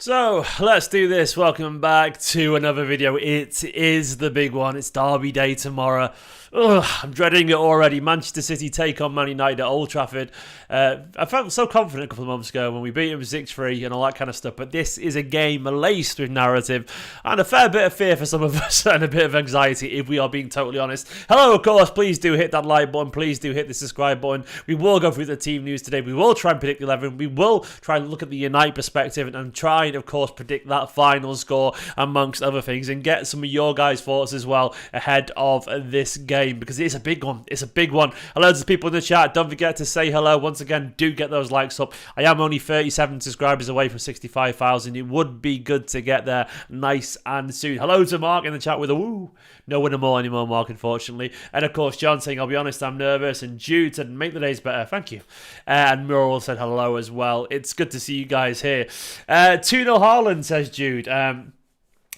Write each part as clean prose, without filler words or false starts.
So, let's do this. Welcome back to another video. It is the big one. It's Derby Day tomorrow. Ugh, I'm dreading it already. Manchester City take on Man United at Old Trafford. I felt so confident a couple of months ago when we beat them 6-3 and all that kind of stuff. But this is a game laced with narrative and a fair bit of fear for some of us and a bit of anxiety, if we are being totally honest. Hello, of course. Please do hit that like button. Please do hit the subscribe button. We will go through the team news today. We will try and predict the 11. We will try and look at the United perspective and try and, of course, predict that final score amongst other things and get some of your guys' thoughts as well ahead of this game, because it's a big one. It's a big one. Hello to the people in the chat. Don't forget to say hello. Once again, do get those likes up. I am only 37 subscribers away from 65,000. It would be good to get there nice and soon. Hello to Mark in the chat with a woo. No winner more anymore, Mark, unfortunately. And of course, John saying, I'll be honest, I'm nervous. And Jude said, make the days better. Thank you. And Muriel said hello as well. It's good to see you guys here. 2-0 Haaland, says Jude.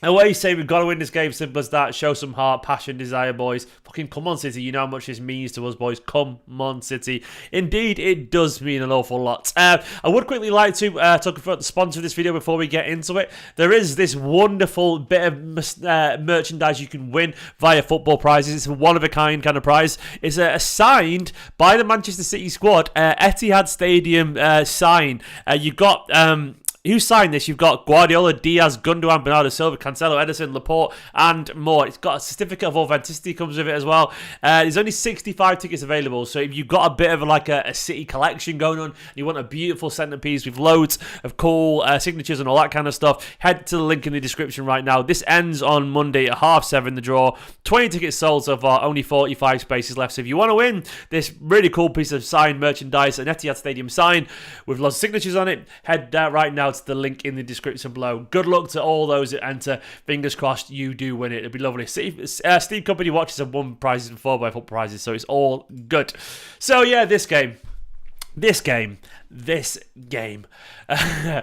Away say we've got to win this game, simple as that. Show some heart, passion, desire, boys. Fucking come on, City. You know how much this means to us, boys. Come on, City. Indeed, it does mean an awful lot. I would quickly like to talk about the sponsor of this video before we get into it. There is this wonderful bit of merchandise you can win via football prizes. It's a one-of-a-kind kind of prize. It's signed by the Manchester City squad, Etihad Stadium sign. You've got... who signed this? You've got Guardiola, Diaz, Gundogan, Bernardo Silva, Cancelo, Ederson, Laporte, and more. It's got a certificate of authenticity comes with it as well. There's only 65 tickets available, so if you've got a bit of a City collection going on, and you want a beautiful centerpiece with loads of cool signatures and all that kind of stuff, head to the link in the description right now. This ends on Monday at 7:30, the draw. 20 tickets sold so far, only 45 spaces left. So if you want to win this really cool piece of signed merchandise, an Etihad Stadium sign with lots of signatures on it, head right now to the link in the description below. Good luck to all those that enter. Fingers crossed you do win it. It'll be lovely. Steve Kompany watches have won prizes before by football prizes, so it's all good. So yeah, this game. I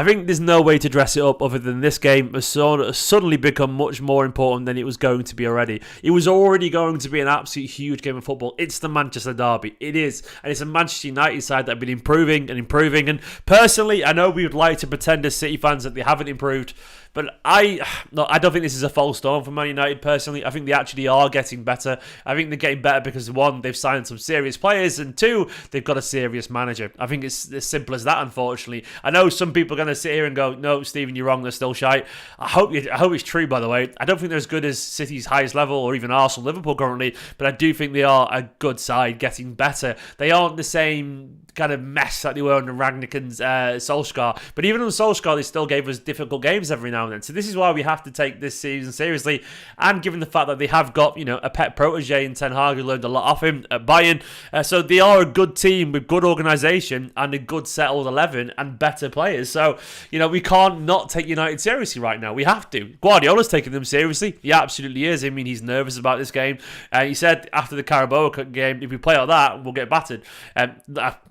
think there's no way to dress it up other than this game has suddenly become much more important than it was going to be already. It was already going to be an absolute huge game of football. It's the Manchester Derby. It is. And it's a Manchester United side that have been improving. And personally, I know we would like to pretend as City fans that they haven't improved. But I don't think this is a false dawn for Man United, personally. I think they actually are getting better. I think they're getting better because, one, they've signed some serious players, and two, they've got a serious manager. I think it's as simple as that, unfortunately. I know some people are going to sit here and go, no, Stephen, you're wrong, they're still shite. I hope it's true, by the way. I don't think they're as good as City's highest level or even Arsenal, Liverpool currently, but I do think they are a good side, getting better. They aren't the same kind of mess that they were under Rangnick and Solskjaer. But even on Solskjaer, they still gave us difficult games every now and then. So this is why we have to take this season seriously. And given the fact that they have got, a pet protege in Ten Hag who learned a lot off him at Bayern. So they are a good team with good organisation and a good settled 11 and better players. So, we can't not take United seriously right now. We have to. Guardiola's taking them seriously. He absolutely is. I mean, he's nervous about this game. He said after the Carabao Cup game, if we play like that, we'll get battered.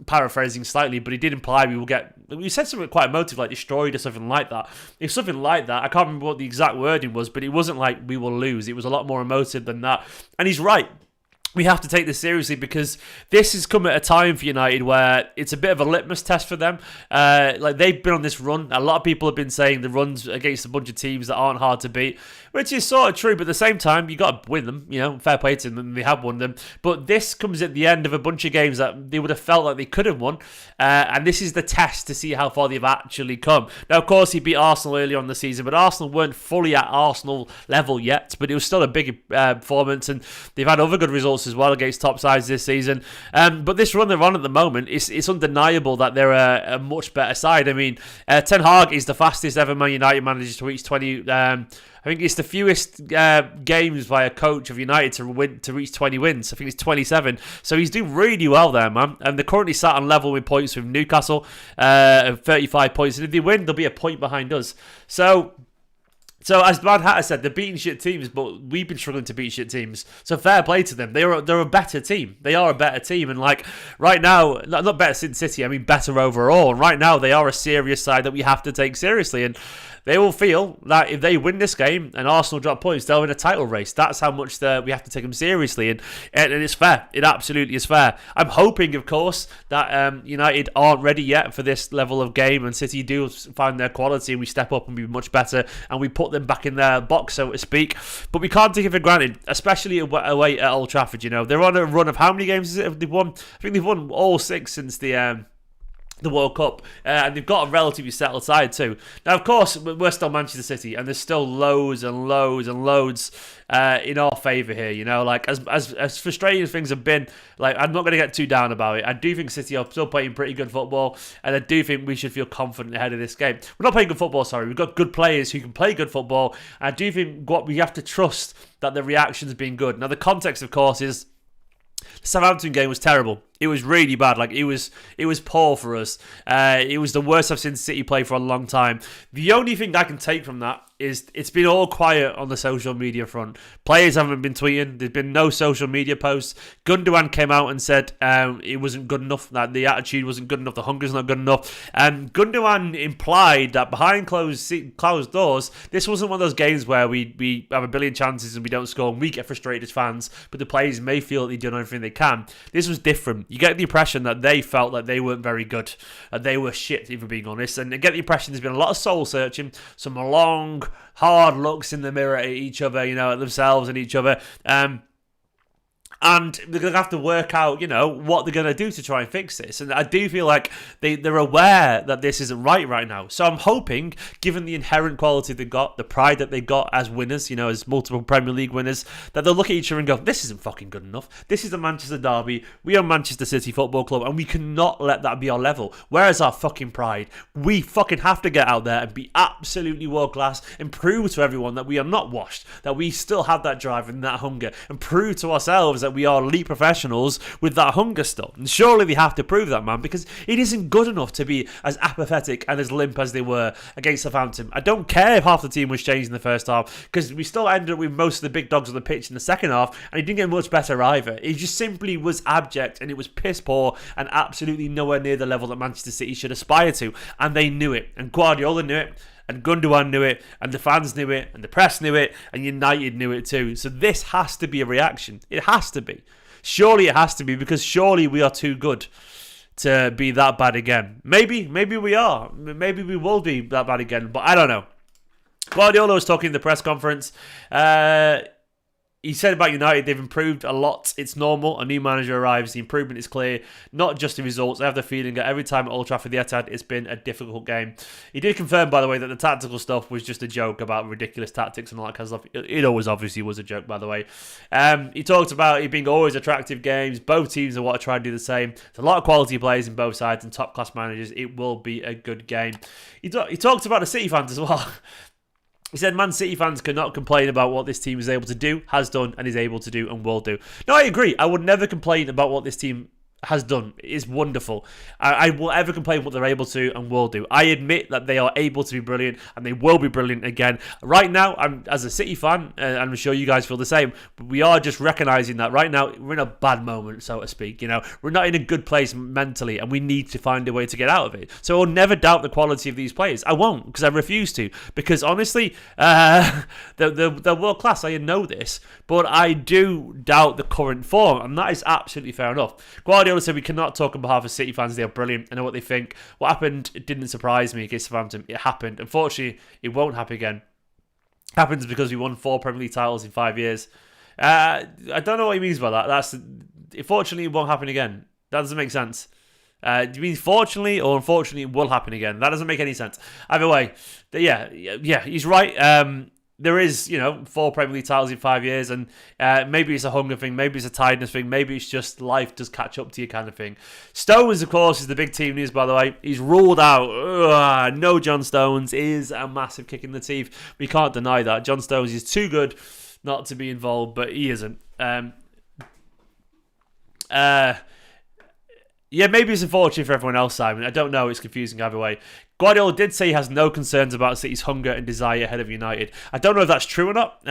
Paraphrasing slightly, but he did imply we said something quite emotive, like destroyed or something like that. If something like that, I can't remember what the exact wording was, but it wasn't like we will lose. It was a lot more emotive than that. And he's right. We have to take this seriously because this has come at a time for United where it's a bit of a litmus test for them. They've been on this run. A lot of people have been saying the runs against a bunch of teams that aren't hard to beat, which is sort of true. But at the same time, you got to win them. Fair play to them, and they have won them. But this comes at the end of a bunch of games that they would have felt like they could have won. And this is the test to see how far they've actually come. Now, of course, he beat Arsenal earlier on the season, but Arsenal weren't fully at Arsenal level yet. But it was still a big performance, and they've had other good results as well against top sides this season. But this run they're on at the moment, it's undeniable that they're a much better side. I mean, Ten Hag is the fastest ever Man United manager to reach 20. I think it's the fewest games by a coach of United to reach 20 wins. I think it's 27. So he's doing really well there, man. And they're currently sat on level with points with Newcastle, 35 points. And if they win, they'll be a point behind us. So So as Mad Hatter said, they're beating shit teams, but we've been struggling to beat shit teams. So fair play to them. They're a better team. They are a better team, and like right now, not better than City. I mean better overall. And right now, they are a serious side that we have to take seriously. And they will feel that if they win this game and Arsenal drop points, they'll win a title race. That's how much we have to take them seriously, and it's fair. It absolutely is fair. I'm hoping, of course, that United aren't ready yet for this level of game, and City do find their quality, and we step up and be much better, and we put them back in their box, so to speak. But we can't take it for granted, especially away at Old Trafford. You know, they're on a run of how many games is it they've won? I think they've won all 6 since the World Cup, and they've got a relatively settled side too. Now, of course, we're still Manchester City, and there's still loads and loads and loads in our favour here. You know, like as frustrating as things have been, like I'm not going to get too down about it. I do think City are still playing pretty good football, and I do think we should feel confident ahead of this game. We're not playing good football, sorry. We've got good players who can play good football. And I do think what we have to trust that the reaction's been good. Now, the context, of course, is the Southampton game was terrible. It was really bad. Like it was poor for us. It was the worst I've seen City play for a long time. The only thing I can take from that is it's been all quiet on the social media front. Players haven't been tweeting. There's been no social media posts. Gundogan came out and said it wasn't good enough. That the attitude wasn't good enough. The hunger's not good enough. And Gundogan implied that behind closed doors, this wasn't one of those games where we have a billion chances and we don't score and we get frustrated as fans. But the players may feel that they've done everything they can. This was different. You get the impression that they felt that they weren't very good. They were shit, even being honest. And you get the impression there's been a lot of soul searching, some long, hard looks in the mirror at each other, you know, at themselves and each other. And they're going to have to work out, you know, what they're going to do to try and fix this. And I do feel like they're aware that this isn't right now. So I'm hoping, given the inherent quality they've got, the pride that they've got as winners, you know, as multiple Premier League winners, that they'll look at each other and go, this isn't fucking good enough. This is the Manchester derby. We are Manchester City Football Club, and we cannot let that be our level. Where's our fucking pride? We fucking have to get out there and be absolutely world class and prove to everyone that we are not washed, that we still have that drive and that hunger, and prove to ourselves that we are elite professionals with that hunger still. And surely they have to prove that, man, because it isn't good enough to be as apathetic and as limp as they were against Southampton. I don't care if half the team was changed in the first half, because we still ended up with most of the big dogs on the pitch in the second half, and he didn't get much better either. It just simply was abject, and it was piss poor, and absolutely nowhere near the level that Manchester City should aspire to, and they knew it, and Guardiola knew it, and Gundogan knew it, and the fans knew it, and the press knew it, and United knew it too. So this has to be a reaction. It has to be. Surely it has to be, because surely we are too good to be that bad again. Maybe we are. Maybe we will be that bad again, but I don't know. Guardiola was talking in the press conference. He said about United, they've improved a lot. It's normal. A new manager arrives. The improvement is clear. Not just the results. I have the feeling that every time at Old Trafford, the Etihad, it's been a difficult game. He did confirm, by the way, that the tactical stuff was just a joke about ridiculous tactics and all that kind of stuff. It always obviously was a joke, by the way. He talked about it being always attractive games. Both teams want to try and do the same. There's a lot of quality players in both sides and top-class managers. It will be a good game. He talked about the City fans as well. He said Man City fans cannot complain about what this team is able to do, has done, and is able to do, and will do. No, I agree. I would never complain about what this team has done. It is wonderful. I will ever complain what they're able to and will do. I admit that they are able to be brilliant, and they will be brilliant again. Right now, as a City fan, and I'm sure you guys feel the same, but we are just recognising that right now we're in a bad moment, so to speak. You know, we're not in a good place mentally, and we need to find a way to get out of it. So I'll never doubt the quality of these players. I won't, because I refuse to. Because honestly, they're world class. I know this, but I do doubt the current form, and that is absolutely fair enough. Guardiola said we cannot talk on behalf of City fans. They are brilliant. I know what they think. What happened, it didn't surprise me against Southampton. It happened. Unfortunately, it won't happen again. It happens because we won 4 Premier League titles in 5 years. I don't know what he means by that. Unfortunately, it won't happen again. That doesn't make sense. Do you mean fortunately or unfortunately it will happen again? That doesn't make any sense. Either way, yeah, he's right. There is, 4 Premier League titles in 5 years, and maybe it's a hunger thing, maybe it's a tiredness thing, maybe it's just life does catch up to you kind of thing. Stones, of course, is the big team news, by the way. He's ruled out. No John Stones is a massive kick in the teeth. We can't deny that. John Stones is too good not to be involved, but he isn't. Yeah, maybe it's unfortunate for everyone else, Simon. I don't know. It's confusing either way. Guardiola did say he has no concerns about City's hunger and desire ahead of United. I don't know if that's true or not.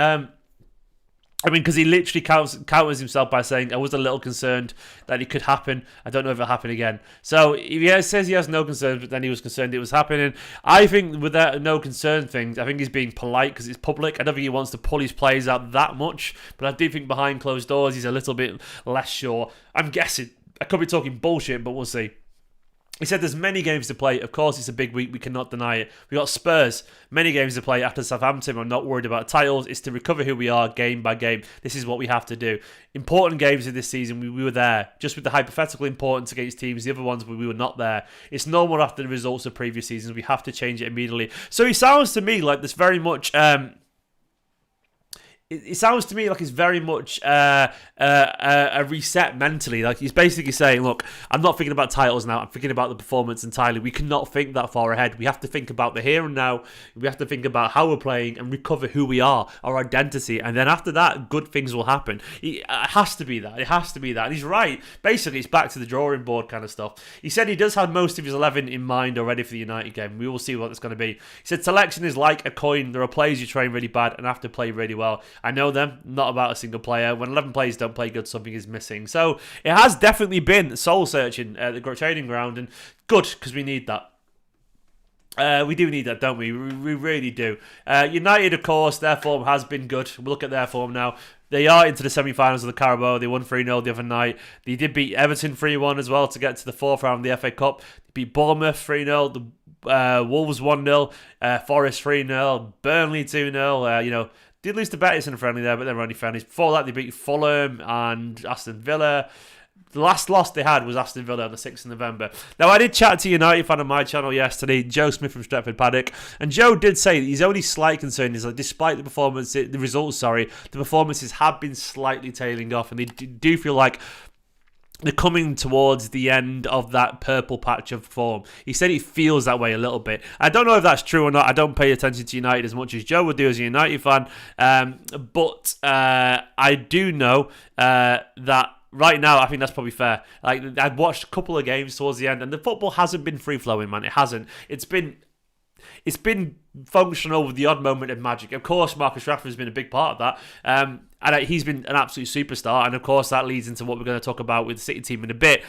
I mean, because he literally counters himself by saying, I was a little concerned that it could happen. I don't know if it'll happen again. So, if he says he has no concerns, but then he was concerned it was happening. I think with that no concern thing, I think he's being polite because it's public. I don't think he wants to pull his players out that much. But I do think behind closed doors, he's a little bit less sure. I'm guessing. I could be talking bullshit, but we'll see. He said there's many games to play. Of course, it's a big week. We cannot deny it. We got Spurs. Many games to play after Southampton. I'm not worried about titles. It's to recover who we are game by game. This is what we have to do. Important games of this season, we were there. Just with the hypothetical importance against teams, the other ones, we were not there. It's normal after the results of previous seasons. We have to change it immediately. So he sounds to me like this very much... It sounds to me like it's very much a reset mentally. Like he's basically saying, look, I'm not thinking about titles now. I'm thinking about the performance entirely. We cannot think that far ahead. We have to think about the here and now. We have to think about how we're playing and recover who we are, our identity. And then after that, good things will happen. It has to be that. It has to be that. And he's right. Basically, it's back to the drawing board kind of stuff. He said he does have most of his 11 in mind already for the United game. We will see what it's going to be. He said selection is like a coin. There are players you train really bad and have to play really well. I know them, not about a single player. When 11 players don't play good, something is missing. So it has definitely been soul searching at the training ground, and good, because we need that. We do need that, don't we? We really do. United, of course, their form has been good. We'll look at their form now. They are into the semi-finals of the Carabao. They won 3-0 the other night. They did beat Everton 3-1 as well to get to the fourth round of the FA Cup. They beat Bournemouth 3-0. The Wolves 1-0. Forest 3-0. Burnley 2-0. Did lose to Betis in a friendly there, but they were only friendlies. Before that, they beat Fulham and Aston Villa. The last loss they had was Aston Villa on the 6th of November. Now, I did chat to a United fan on my channel yesterday, Joe Smith from Stretford Paddock, and Joe did say that his only slight concern is that despite the performances have been slightly tailing off, and they do feel like they're coming towards the end of that purple patch of form. He said he feels that way a little bit. I don't know if that's true or not. I don't pay attention to United as much as Joe would do as a United fan. But I do know that right now, I think that's probably fair. Like, I've watched a couple of games towards the end, and the football hasn't been free-flowing, man. It hasn't. It's been functional with the odd moment of magic. Of course, Marcus Rashford's been a big part of that. And he's been an absolute superstar. And of course, that leads into what we're going to talk about with the City team in a bit.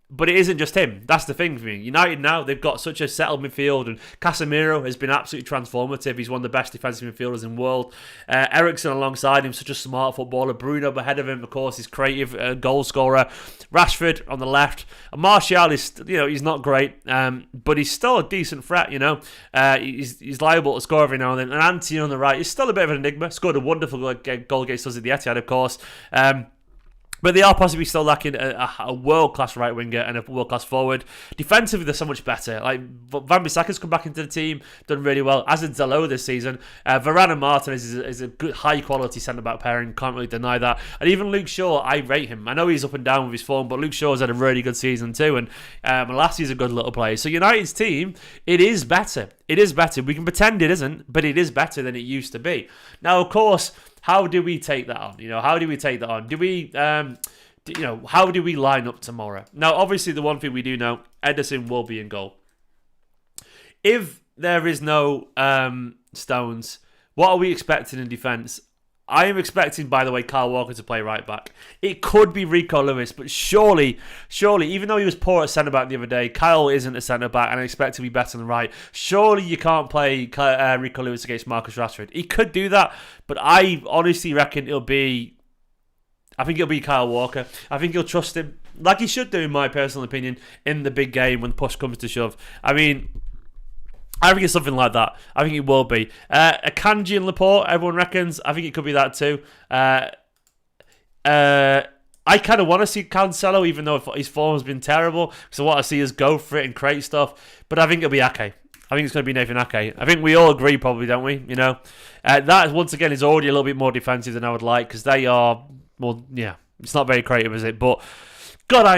But it isn't just him. That's the thing for me. United now, they've got such a settled midfield, and Casemiro has been absolutely transformative. He's one of the best defensive midfielders in the world. Eriksen alongside him, such a smart footballer. Bruno ahead of him, of course, he's creative goal scorer. Rashford on the left. Martial is, he's not great, but he's still a decent threat. He's liable to score every now and then. And Antony on the right is still a bit of an enigma. Scored a wonderful goal against us at the Etihad, of course. But they are possibly still lacking a world-class right winger and a world-class forward. Defensively, they're so much better. Like, Van Bissaka's come back into the team, done really well, as did Zalo this season. Varane and Martinez is a good, high-quality centre-back pairing, can't really deny that. And even Luke Shaw, I rate him. I know he's up and down with his form, but Luke Shaw's had a really good season too, and Malassi's a good little player. So United's team, it is better. It is better. We can pretend it isn't, but it is better than it used to be. Now, of course, how do we take that on? How do we take that on? How do we line up tomorrow? Now, obviously, the one thing we do know, Ederson will be in goal. If there is no Stones, what are we expecting in defence? I am expecting, by the way, Kyle Walker to play right back. It could be Rico Lewis, but surely, even though he was poor at centre-back the other day, Kyle isn't a centre-back, and I expect to be better than right. Surely you can't play Rico Lewis against Marcus Rashford. He could do that, but I honestly reckon it'll be Kyle Walker. I think he'll trust him, like he should do, in my personal opinion, in the big game when push comes to shove. I think it's something like that. I think it will be. Akanji and Laporte, everyone reckons. I think it could be that too. I kind of want to see Cancelo, even though his form has been terrible, because I want to see us go for it and create stuff. But I think it'll be Ake. I think it's going to be Nathan Ake. I think we all agree, probably, don't we? That, once again, is already a little bit more defensive than I would like, because they are, it's not very creative, is it? But God, I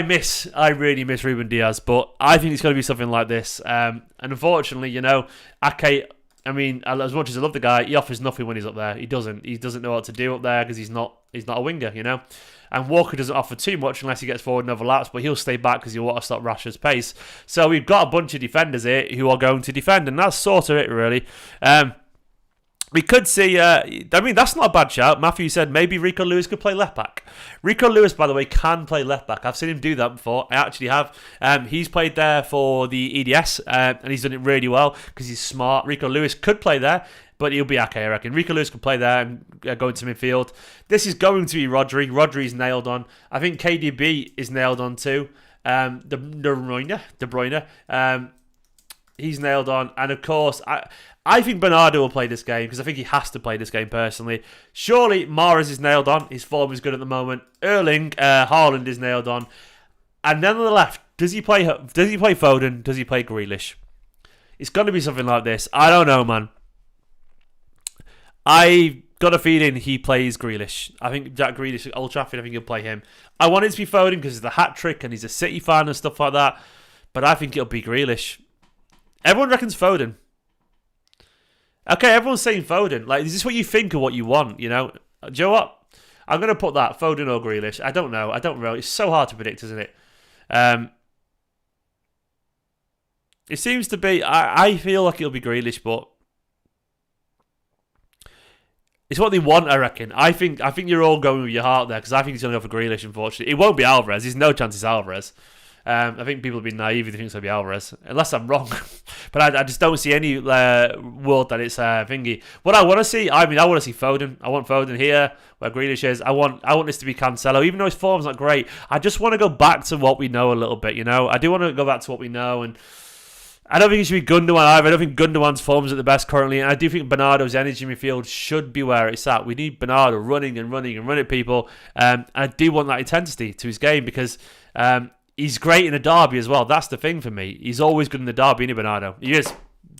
really miss Ruben Diaz, but I think it's going to be something like this. And unfortunately, Ake I mean, as much as I love the guy, he offers nothing when he's up there. He doesn't. He doesn't know what to do up there because he's not a winger, you know. And Walker doesn't offer too much unless he gets forward and overlaps, but he'll stay back because he'll want to stop Rashford's pace. So we've got a bunch of defenders here who are going to defend, and that's sort of it, really. We could see, I mean, that's not a bad shout. Matthew said maybe Rico Lewis could play left back. Rico Lewis, by the way, can play left back. I've seen him do that before. I actually have. He's played there for the EDS, and he's done it really well because he's smart. Rico Lewis could play there, but he'll be okay, I reckon. Rico Lewis could play there and go into midfield. This is going to be Rodri. Rodri's nailed on. I think KDB is nailed on too. De Bruyne. He's nailed on. And of course, I think Bernardo will play this game because I think he has to play this game personally. Surely Mahrez is nailed on. His form is good at the moment. Erling Haaland is nailed on. And then on the left, does he play Foden? Does he play Grealish? It's going to be something like this. I don't know, man. I got a feeling he plays Grealish. I think Jack Grealish at Old Trafford, I think he'll play him. I want it to be Foden because it's the hat-trick and he's a City fan and stuff like that. But I think it'll be Grealish. Everyone reckons Foden. Okay, everyone's saying Foden. Like, is this what you think or what you want, you know? Do you know what? I'm going to put that, Foden or Grealish. I don't know. I don't know. It's so hard to predict, isn't it? It seems to be... I feel like it'll be Grealish, but... It's what they want, I reckon. I think you're all going with your heart there, because I think he's going to go for Grealish, unfortunately. It won't be Alvarez. There's no chance it's Alvarez. I think people will be naive if they think it's going to be Alvarez, unless I'm wrong. But I just don't see any world that it's thingy. What I want to see, I want to see Foden. I want Foden here, where Grealish is. I want this to be Cancelo, even though his form's not great. I just want to go back to what we know a little bit, you know? I do want to go back to what we know, and I don't think it should be Gundogan either. I don't think Gundogan's form's at the best currently, and I do think Bernardo's energy midfield should be where it's at. We need Bernardo running at people, and I do want that intensity to his game because... he's great in a derby as well. That's the thing for me. He's always good in the derby, isn't he, Bernardo? He is.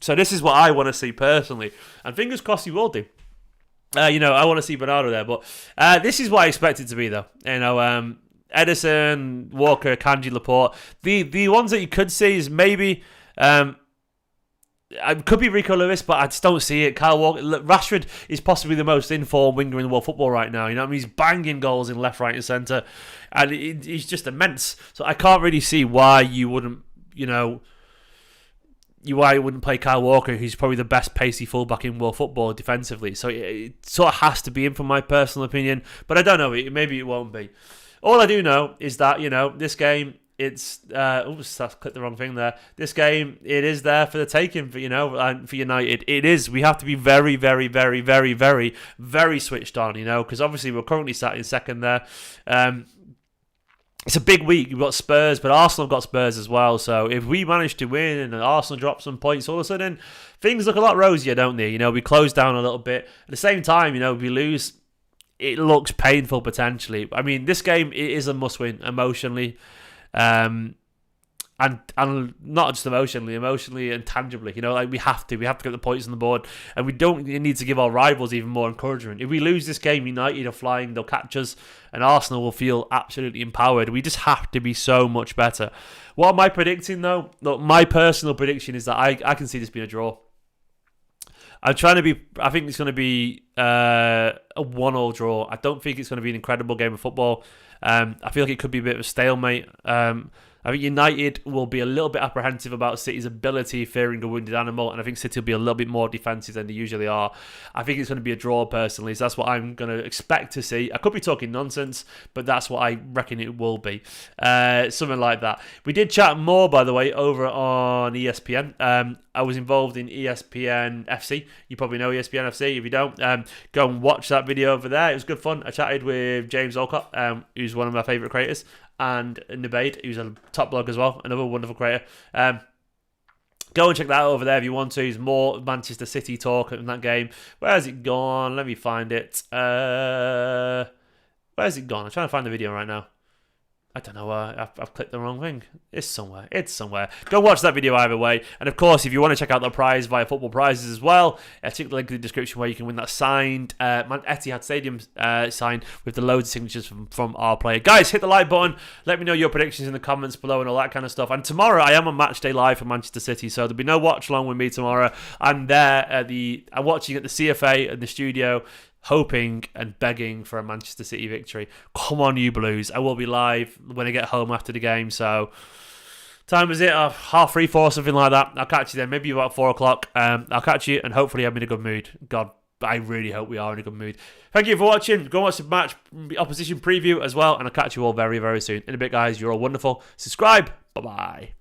So this is what I want to see personally. And fingers crossed he will do. I want to see Bernardo there. But this is what I expect it to be, though. You know, Edison, Walker, Kanji, Laporte. The ones that you could see is maybe... it could be Rico Lewis, but I just don't see it. Kyle Walker, Rashford is possibly the most in-form winger in the world football right now. You know what I mean? He's banging goals in left, right, and centre, and he's just immense. So I can't really see why you wouldn't, why you wouldn't play Kyle Walker, who's probably the best pacey fullback in world football defensively. So it sort of has to be him, from my personal opinion. But I don't know. Maybe it won't be. All I do know is that this game. It's I clicked the wrong thing there. This game, it is there for the taking for United. It is. We have to be very, very, very, very, very, very switched on. Because obviously we're currently sat in second there. It's a big week. We've got Spurs, but Arsenal have got Spurs as well. So if we manage to win and Arsenal drop some points, all of a sudden things look a lot rosier, don't they? We close down a little bit. At the same time, if we lose, it looks painful potentially. I mean, this game it is a must-win emotionally. And not just emotionally and tangibly, we have to get the points on the board, and we don't need to give our rivals even more encouragement. If we lose this game, United are flying, they'll catch us, and Arsenal will feel absolutely empowered. We just have to be so much better. What am I predicting though? Look, my personal prediction is that I can see this being a draw. I think it's going to be a 1-1 draw. I don't think it's going to be an incredible game of football. I feel like it could be a bit of a stalemate. I think United will be a little bit apprehensive about City's ability, fearing a wounded animal, and I think City will be a little bit more defensive than they usually are. I think it's going to be a draw personally, so that's what I'm going to expect to see. I could be talking nonsense, but that's what I reckon it will be. Something like that. We did chat more, by the way, over on ESPN. I was involved in ESPN FC. You probably know ESPN FC. If you don't, go and watch that video over there. It was good fun. I chatted with James Olcott, who's one of my favourite creators, and Nabaid, who's a top blog as well, another wonderful creator. Go and check that out over there if you want to. There's more Manchester City talk in that game. Where's it gone? Let me find it. Where's it gone? I'm trying to find the video right now. I don't know. I've clicked the wrong thing. It's somewhere. It's somewhere. Go watch that video either way. And of course, if you want to check out the prize via football prizes as well, check the link in the description where you can win that signed Etihad Stadium sign with the loads of signatures from our player. Guys, hit the like button. Let me know your predictions in the comments below and all that kind of stuff. And tomorrow, I am on match day live for Manchester City, so there'll be no watch along with me tomorrow. I'm there I'm watching at the CFA in the studio, hoping and begging for a Manchester City victory. Come on, you Blues. I will be live when I get home after the game. So, time is it? 3:30, 4, something like that. I'll catch you then. Maybe about 4 o'clock. I'll catch you, and hopefully I'm in a good mood. God, I really hope we are in a good mood. Thank you for watching. Go and watch the match opposition preview as well, and I'll catch you all very, very soon. In a bit, guys. You're all wonderful. Subscribe. Bye-bye.